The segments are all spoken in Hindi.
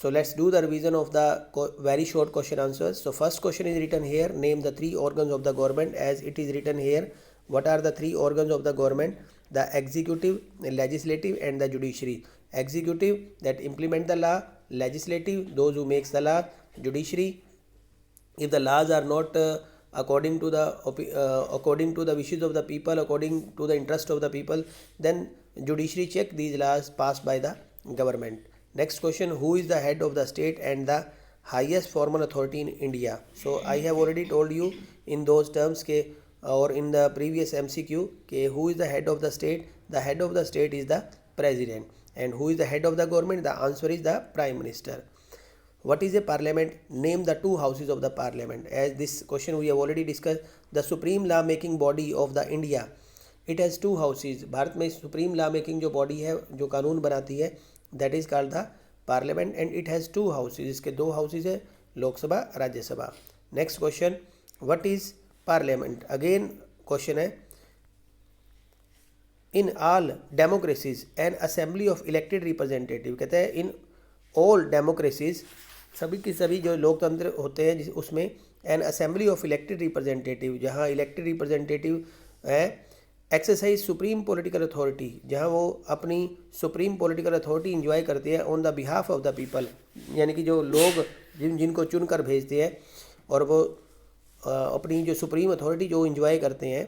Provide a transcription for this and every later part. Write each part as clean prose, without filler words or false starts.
So let's do the revision of the very short question answers. So first question is written here. Name the three organs of the government. As it is written here, what are the three organs of the government? The executive, the legislative, and the judiciary. Executive, that implement the law. Legislative, those who makes the law. Judiciary, if the laws are not according to the wishes of the people, according to the interest of the people, then judiciary check these laws passed by the government. Next question, who is the head of the state and the highest formal authority in India? So I have already told you in those terms ke, or in the previous MCQ ke, who is the head of the state? The head of the state is the president. And who is the head of the government? The answer is the prime minister. What is a parliament? Name the two houses of the parliament. As this question we have already discussed, the supreme law making body of the India, it has two houses. Bharat में supreme law making जो body है, जो कानून बनाती है, that is called the parliament, and it has two houses. इसके दो houses है, Lok Sabha, Rajya Sabha. Next question, what is parliament? Again question है, in all democracies an assembly of elected representative, कहते हैं in all democracies, सभी की सभी जो लोकतंत्र होते हैं उसमें N assembly of elected representative, जहाँ इलेक्टेड रिप्रेजेंटेटिव है, एक्सरसाइज सुप्रीम पॉलिटिकल अथॉरिटी, जहाँ वो अपनी सुप्रीम पॉलिटिकल अथॉरिटी इंजॉय करते हैं on the behalf of the people, यानी कि जो लोग जिनको चुन कर भेजते हैं और वो अपनी जो सुप्रीम अथॉरिटी जो इंजॉय करते हैं.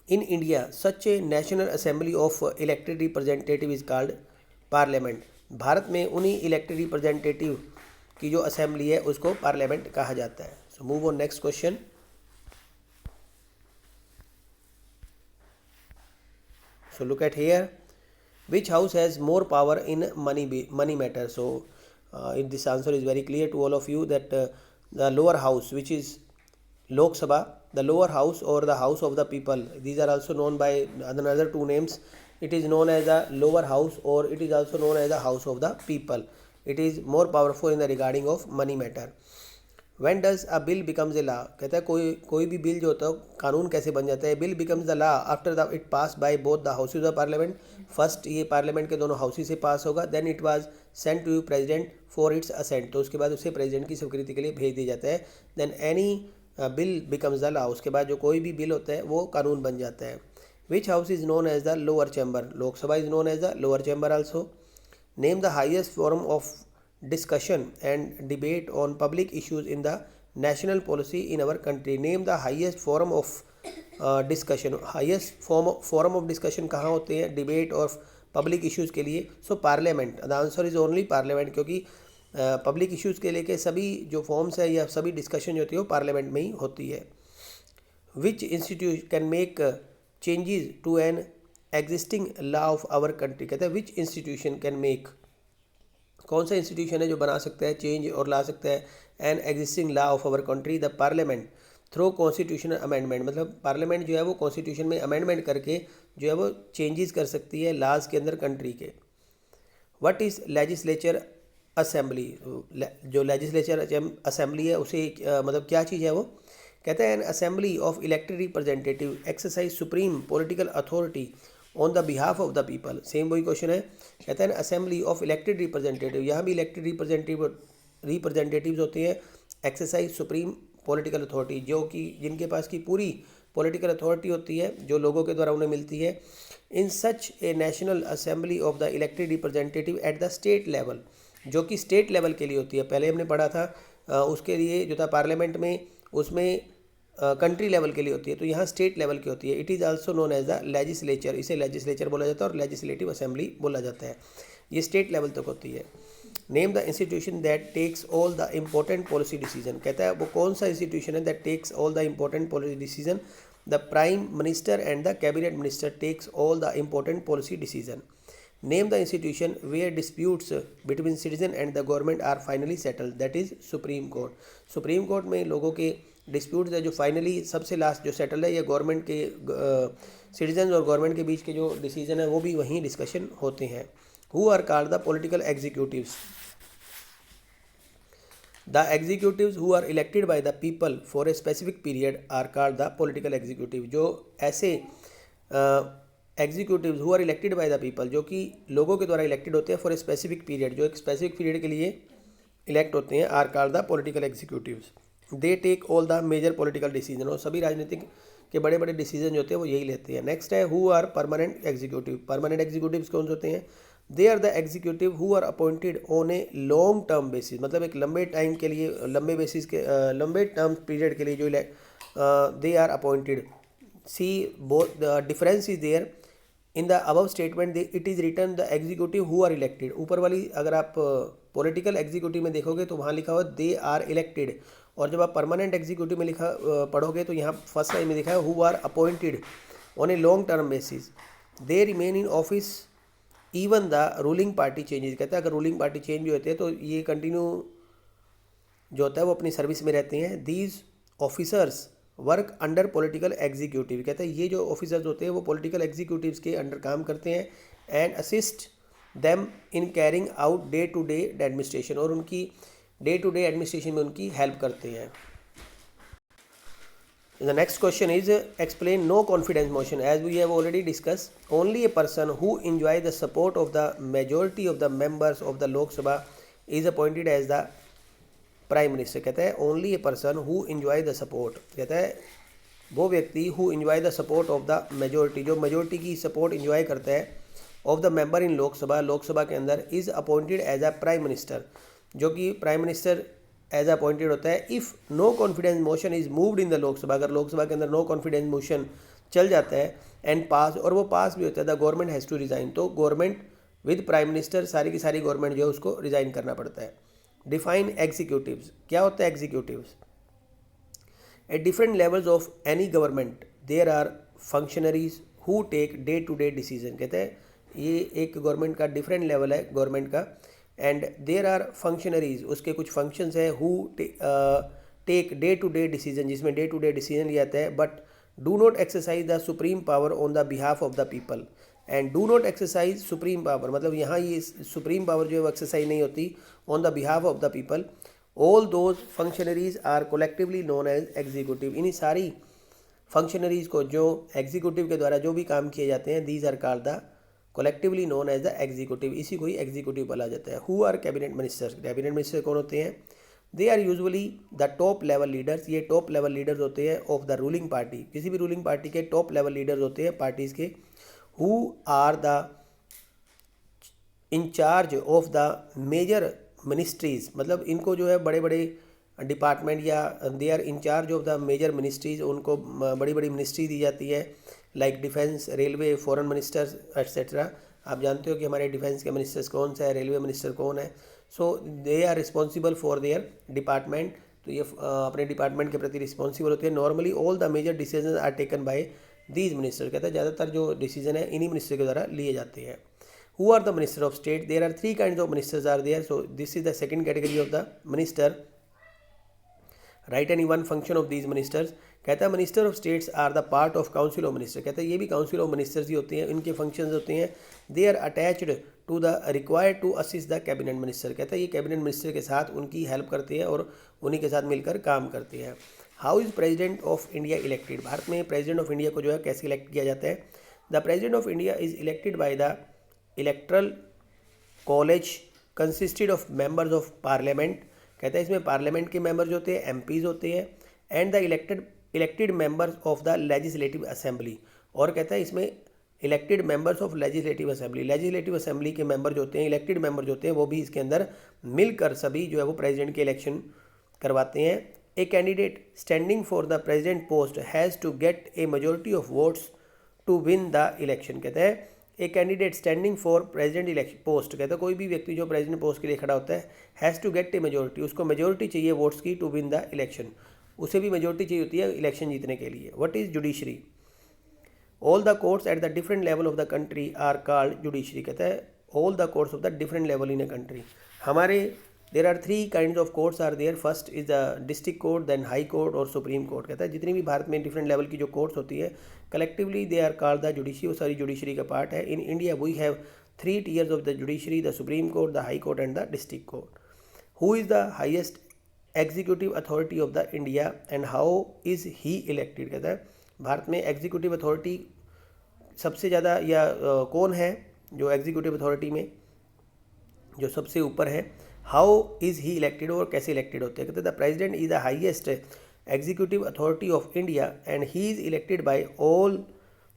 In India such a national assembly of elected representative is called parliament. Bharat में उन्हीं इलेक्टेड रिप्रेजेंटेटिव की जो असेंबली है उसको पार्लियामेंट कहा जाता है. So move on next question. So look at here, which house has more power in money matter. So this answer is very clear to all of you that the lower house which is Lok Sabha, the lower house or the house of the people, these are also known by another two names. It is known as the lower house or it is also known as the house of the people. It is more powerful in the regarding of money matter. When does a bill becomes a law? कहता है कोई भी बिल जो होता है कानून कैसे बन जाता है. Bill becomes the law after the it passed by both the houses of parliament. First ये पार्लियामेंट के दोनों हाउसेज से पास होगा. Then it was sent to president for its assent, तो उसके बाद उसे प्रेसिडेंट की स्वीकृति के लिए भेज दिया जाता है. Then any bill becomes the law, उसके बाद जो कोई भी बिल होता है वो कानून बन जाता है. Which house is known as the lower chamber? Lok Sabha is known as the lower chamber also. Name the highest forum of discussion and debate on public issues in the national policy in our country. Name the highest forum of discussion. Highest forum of discussion कहाँ होते हैं डिबेट और पब्लिक इश्यूज़ के लिए? So parliament. The answer is only parliament, क्योंकि पब्लिक इश्यूज़ के लेके सभी जो फॉर्म्स है या सभी डिस्कशन जो होती है वो पार्लियामेंट में ही होती है. Which institution can make changes to an existing law of our country. कहते हैं विच इंस्टीट्यूशन कैन मेक, कौन सा इंस्टीट्यूशन है जो बना सकता है चेंज और ला सकता है an existing law of our country? The parliament through constitutional amendment. मतलब पार्लियामेंट जो है वो कॉन्स्टिट्यूशन में अमेंडमेंट करके जो है वो चेंजेस कर सकती है लाज के अंदर कंट्री के. What is legislature assembly? जो लेजिस्लेचर असेंबली है उसे मतलब क्या चीज़ है वो? कहते हैं N assembly of elected representative exercise supreme political authority on the behalf of the people. Same वही क्वेश्चन है. कहते हैं असेंबली ऑफ इलेक्टेड रिप्रेजेंटेटिव, यहाँ भी इलेक्टेड रिप्रेजेंटेटिव्स होते हैं. एक्सरसाइज सुप्रीम पॉलिटिकल अथॉरिटी, जो कि जिनके पास की पूरी पॉलिटिकल अथॉरिटी होती है जो लोगों के द्वारा उन्हें मिलती है. In such a national assembly of the elected representative at the state level, जो कि स्टेट लेवल के लिए होती है. पहले हमने पढ़ा था उसके लिए जो था पार्लियामेंट में, उसमें कंट्री लेवल के लिए होती है, तो यहाँ स्टेट लेवल की होती है. It is also known as the legislature. इसे लेजिस्लेचर बोला जाता है और लेजिस्लेटिव असेंबली बोला जाता है. ये स्टेट लेवल तक होती है. Name the institution that takes all the important policy decision. कहता है वो कौन सा इंस्टीट्यूशन है that takes all the important policy decision? The prime minister and the cabinet minister takes all the important policy decision. Name the institution where disputes between citizen and the government are finally settled. That is Supreme Court. Supreme Court में लोगों के disputes है जो फाइनली सबसे लास्ट जो सेटल है, या गवर्नमेंट के सिटीजन और गवर्नमेंट के बीच के जो डिसीजन है वो भी वहीं डिस्कशन होते हैं. Who are called the political executives? The executives who are elected by the people for a specific period are called the political executive. जो ऐसे executives who are elected by the people, जो कि लोगों के द्वारा इलेक्टेड होते हैं फॉर ए स्पेसिफिक पीरियड, जो एक स्पेसिफिक पीरियड के लिए इलेक्ट होते हैं, are called the political executives. They take all the major political decision, और सभी राजनीतिक के बड़े बड़े डिसीजन जो होते हैं वो यही लेते हैं। नेक्स्ट है who are permanent executive. Permanent executives कौन से होते हैं? They are the executive who are appointed on a long term basis, मतलब एक लंबे टाइम के लिए, लंबे बेसिस के लंबे टर्म पीरियड के लिए जो they are appointed. See both the difference is there in the above statement, it is written the executive who are elected. ऊपर वाली अगर आप पॉलिटिकल एग्जीक्यूटिव में देखोगे तो वहाँ लिखा हुआ दे आर इलेक्टेड, और जब आप परमानेंट एग्जीक्यूटिव में लिखा पढ़ोगे तो यहाँ फर्स्ट लाइन में लिखा है who are appointed on a long term basis, they remain in office even the ruling party changes. कहता है अगर रूलिंग पार्टी चेंज भी होते हैं तो ये कंटिन्यू जो होता है वो अपनी सर्विस में रहते हैं। These officers work under political executive, कहते हैं ये जो ऑफिसर्स होते हैं वो पॉलिटिकल एग्जीक्यूटिव्स के अंडर काम करते हैं। And assist them in carrying out day to day administration, और उनकी डे टू डे एडमिनिस्ट्रेशन में उनकी हेल्प करते हैं। The next question is explain no confidence motion. As we have already discussed, only a person who enjoys the support of the majority of the members of the Lok Sabha is appointed as the prime minister. कहता है only a person who enjoy the support, कहता है वो व्यक्ति who enjoy the support of the majority, जो मेजोरिटी की सपोर्ट एंजॉय करता है, of the member in Lok Sabha, Lok Sabha के अंदर, is appointed as a prime minister, जो कि प्राइम मिनिस्टर एज अपॉइंटेड होता है। If no confidence motion is moved in the Lok Sabha, अगर लोकसभा के अंदर नो कॉन्फिडेंस मोशन चल जाता है एंड पास, और वो पास भी होता है, the government has to resign, तो गवर्नमेंट विद प्राइम मिनिस्टर सारी की सारी गवर्नमेंट जो है उसको रिज़ाइन करना पड़ता है। डिफाइन एग्जीक्यूटिव्स, क्या होता है executives? At different levels of any government there are functionaries who take day to day decision. कहते हैं ये एक गवर्नमेंट का डिफरेंट लेवल है गवर्नमेंट का, एंड देयर आर फंक्शनरीज, उसके कुछ फंक्शंस हैं, who take day to day decision, जिसमें डे टू डे डिसीजन लिया जाता है, but do not exercise the supreme power on the behalf of the people. And do not exercise supreme power, मतलब यहाँ ये सुप्रीम पावर जो है वो एक्सरसाइज नहीं होती on the behalf of the people. All those functionaries are collectively known as executive, इन्हीं सारी फंक्शनरीज को जो एग्जीक्यूटिव के द्वारा जो भी काम किए जाते हैं, these are called the collectively known as the executive, इसी को ही एग्जीक्यूटिव बोला जाता है। Who are cabinet ministers, cabinet minister कौन होते हैं? They are usually the top level leaders, ये टॉप लेवल लीडर्स होते हैं ऑफ द रूलिंग पार्टी, किसी भी रूलिंग पार्टी के टॉप लेवल लीडर्स होते हैं पार्टीज़ के। Who are the in charge of the major ministries, मतलब इनको जो है बड़े बड़े डिपार्टमेंट या they are in charge of the major ministries, उनको बड़ी बड़ी मिनिस्ट्री दी जाती है, like defence, railway, foreign ministers etcetera. आप जानते हो कि हमारे डिफेंस के मिनिस्टर्स कौन सा है, रेलवे मिनिस्टर कौन है। So they are responsible for their department, तो ये अपने डिपार्टमेंट के प्रति रिस्पॉन्सिबल होते हैं। Normally all the major decision are taken by these minister, कहते हैं ज़्यादातर जो डिसीजन है इन्हीं मिनिस्टर के द्वारा लिए जाते हैं। Who are the minister of state? There are three kind of ministers are there, so this is the second category of the minister. Write any one function of these ministers, कहता है minister of states are the part of council of minister, कहता है ये भी काउंसिल ऑफ मिनिस्टर्स ही होते हैं, इनके फंक्शंस होते हैं। They are attached to the required to assist the cabinet minister, कहता है ये कैबिनेट मिनिस्टर के साथ उनकी हेल्प करते हैं और उन्हीं के साथ मिलकर काम करते हैं। How is president of India elected? Bharat में प्रेजिडेंट ऑफ इंडिया को जो है कैसे इलेक्ट किया जाता है? The president of India is elected by the erectile college consisted of members of parliament, कहता है इसमें पार्लियामेंट के मेंबर्स होते हैं, एमपीज होते हैं, and the elected members of the legislative assembly, और कहता है इसमें elected members of legislative assembly, legislative assembly के मेंबर जो होते हैं, इलेक्टेड मेंबर जो होते हैं, वो भी इसके अंदर मिलकर सभी जो है वो प्रेसिडेंट के इलेक्शन करवाते हैं। A candidate standing for the president post has to get a majority of votes to win the election, कहता है a candidate standing for president election post, कहता है कोई भी व्यक्ति जो प्रेसिडेंट पोस्ट के लिए खड़ा होता है, has to get a majority, उसको मेजोरिटी चाहिए वोट्स की, टू विन द इलेक्शन, उसे भी मेजोरिटी चाहिए होती है इलेक्शन जीतने के लिए। What is judiciary? All the courts at the different level of the country are called judiciary, कहता है all the courts of the different level in a country. हमारे there are three kind of courts are there, first is the district court, then high court और सुप्रीम कोर्ट, कहता है जितनी भी भारत में डिफरेंट लेवल की जो कोर्ट्स होती है collectively they are called the judiciary, वो सारी जुडिशरी का पार्ट है। In India we have three tiers of the judiciary, the supreme court, the high court and the district court. Who is the highest executive authority of the India and how is he elected, कहता है भारत में एग्जीक्यूटिव अथॉरिटी सबसे ज़्यादा या कौन है जो एग्जीक्यूटिव अथॉरिटी में जो सबसे ऊपर है, हाउ इज़ ही इलेक्टेड, और कैसे इलेक्टेड होते हैं। कहते हैं the president is the highest executive authority of India and he is elected by all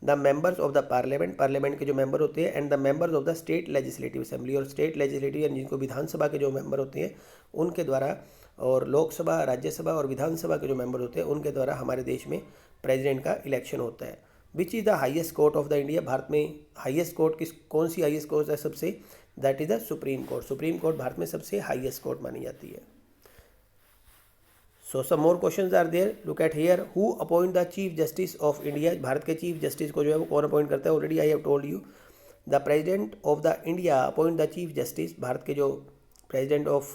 the members of the parliament, parliament के जो मेंबर होते हैं, and the members of the state legislative assembly, और स्टेट लेजिस्लेटिव यानी जिनको विधानसभा के जो मेंबर होते हैं उनके द्वारा, और लोकसभा, राज्यसभा और विधानसभा के जो मेंबर होते हैं उनके द्वारा हमारे देश में प्रेसिडेंट का इलेक्शन होता है। Which is the highest court of the India, Bharat में हाईएस्ट कोर्ट कौन सी हाईएस्ट कोर्ट है सबसे, that is the supreme court. Supreme court Bharat में सबसे हाईएस्ट कोर्ट मानी जाती है। So some more questions are there, look at here, who appoint the chief justice of India, Bharat के चीफ जस्टिस को जो है वो कौन अपॉइंट करता है, already I have told you, the president of the India appoint the chief justice, भारत के जो प्रेसिडेंट ऑफ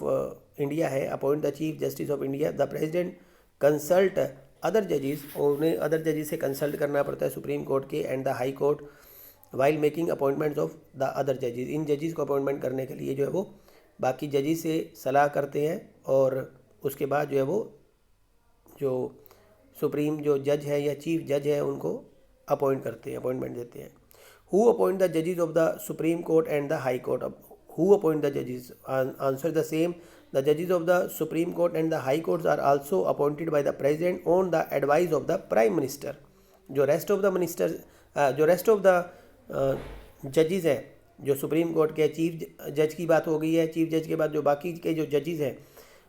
इंडिया है appoint the chief justice of India. The president consult other जजेस, और उन्हें अदर जजेस से कंसल्ट करना पड़ता है सुप्रीम कोर्ट के and the high court while making appointments of the other जजेस, इन जजेस को अपॉइंटमेंट करने के लिए जो है वो बाकी जजेस से सलाह करते हैं, और उसके बाद जो है वो जो सुप्रीम जो जज है या चीफ जज है उनको अपॉइंट करते हैं, अपॉइंटमेंट देते हैं। हु अपॉइंट द जजेस of the supreme court and the high court, who appoint the जजेस, आंसर द सेम, द जजेस of the supreme court and the high courts are also appointed by the president on the advice of the prime minister. जो रेस्ट ऑफ द मिनिस्टर, जो रेस्ट ऑफ द जजेस हैं, जो सुप्रीम कोर्ट के चीफ जज की बात हो गई है, चीफ जज के बाद जो बाकी के जो जजेस हैं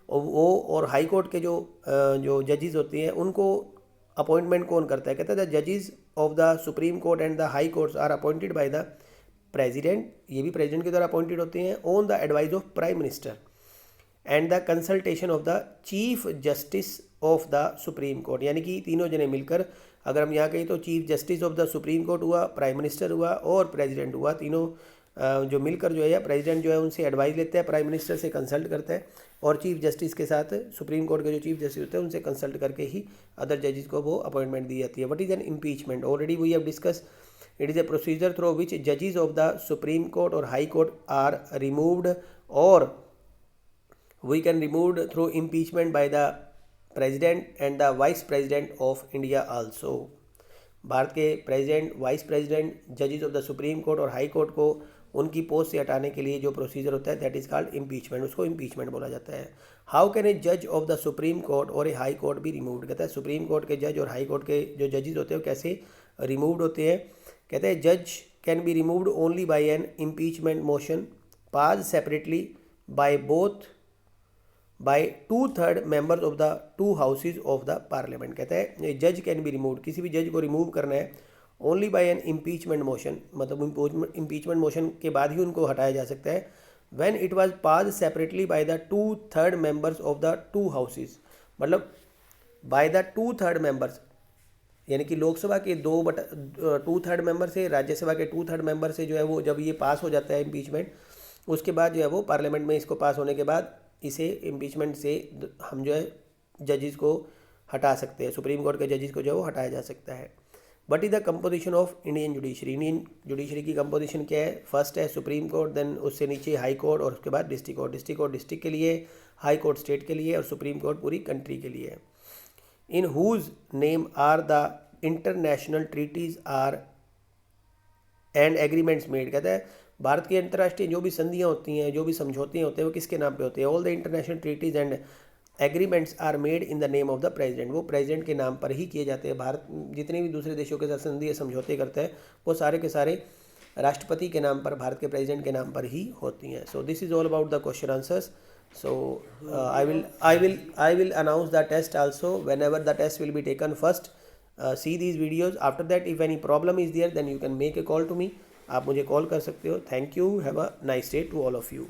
वो, और हाई कोर्ट के जो जजेस होते हैं उनको अपॉइंटमेंट कौन करता है, कहता है द जजेस of the supreme court and the high courts are appointed by the president, ये भी प्रेसिडेंट के द्वारा अपॉइंटेड होते हैं, on the advice of prime minister and the consultation of the chief justice of the supreme court, यानी कि तीनों जने मिलकर, अगर हम यहाँ कहें तो chief justice of the supreme court हुआ, प्राइम मिनिस्टर हुआ और प्रेसिडेंट हुआ, तीनों जो मिलकर जो है प्रेसिडेंट जो है उनसे एडवाइस लेता है, प्राइम मिनिस्टर से कंसल्ट करता है, और चीफ जस्टिस के साथ सुप्रीम कोर्ट के जो चीफ जस्टिस होते हैं उनसे कंसल्ट करके ही अदर जजेस को वो अपॉइंटमेंट दी जाती है। What is an impeachment, already we have discuss, it is a procedure through which जजेस ऑफ द सुप्रीम कोर्ट और हाई कोर्ट आर रिमूव्ड, और we can removed through impeachment by the president and the vice president of India also. Bharat के प्रेसिडेंट, वाइस प्रेसिडेंट, जजेस ऑफ द सुप्रीम कोर्ट और हाई कोर्ट को उनकी पोस्ट से हटाने के लिए जो प्रोसीजर होता है दैट इज़ कॉल्ड इम्पीचमेंट, उसको इम्पीचमेंट बोला जाता है। हाउ कैन ए जज ऑफ द सुप्रीम कोर्ट और ए हाई कोर्ट भी रिमूव्ड, कहता है सुप्रीम कोर्ट के जज और हाई कोर्ट के जो जजेस होते हैं वो कैसे रिमूव्ड होते हैं। कहते हैं जज can be removed only by an impeachment motion pass separately by both by 2/3 members of the 2 houses of the parliament. कहता है जज कैन बी रिमूव्ड, किसी भी जज को रिमूव करना है only by an impeachment motion, मतलब इम्पीचमेंट मोशन के बाद ही उनको हटाया जा सकता है, when it was pass separately by the 2/3 members of the 2 houses, मतलब बाय द 2/3 मेंबर्स, यानी कि लोकसभा के 2/3 मेंबर से, राज्यसभा के 2/3 मेंबर से जो है वो जब ये पास हो जाता है इम्पीचमेंट, उसके बाद जो है वो पार्लियामेंट में इसको पास होने के बाद इसे इम्पीचमेंट से हम जो है जजेस को हटा सकते हैं, सुप्रीम कोर्ट के जजेस को जो है वो हटाया जा सकता है। But is the composition of Indian judiciary, Indian judiciary की कंपोजिशन क्या है, फर्स्ट है सुप्रीम कोर्ट, देन उससे नीचे हाई कोर्ट, और उसके बाद district court, district court district के लिए, हाई कोर्ट स्टेट के लिए, और सुप्रीम कोर्ट पूरी कंट्री के लिए। In whose name are the international treaties are and agreements made, कहता है भारत की अंतर्राष्ट्रीय जो भी संधियाँ होती हैं, जो भी समझौते होते हैं वो किसके नाम पे होते हैं, all the international treaties and agreements are made in the name of the president, वो प्रेसिडेंट के नाम पर ही किए जाते हैं। भारत जितने भी दूसरे देशों के साथ संधि समझौते करते हैं वो सारे के सारे राष्ट्रपति के नाम पर, भारत के प्रेसिडेंट के नाम पर ही होती हैं। सो this is all about the question answers. So I will announce the test also whenever the test will be taken. First see these videos, after that if any problem is there then you can make a call to me, आप मुझे कॉल कर सकते हो। Thank you, have a nice day to all of you.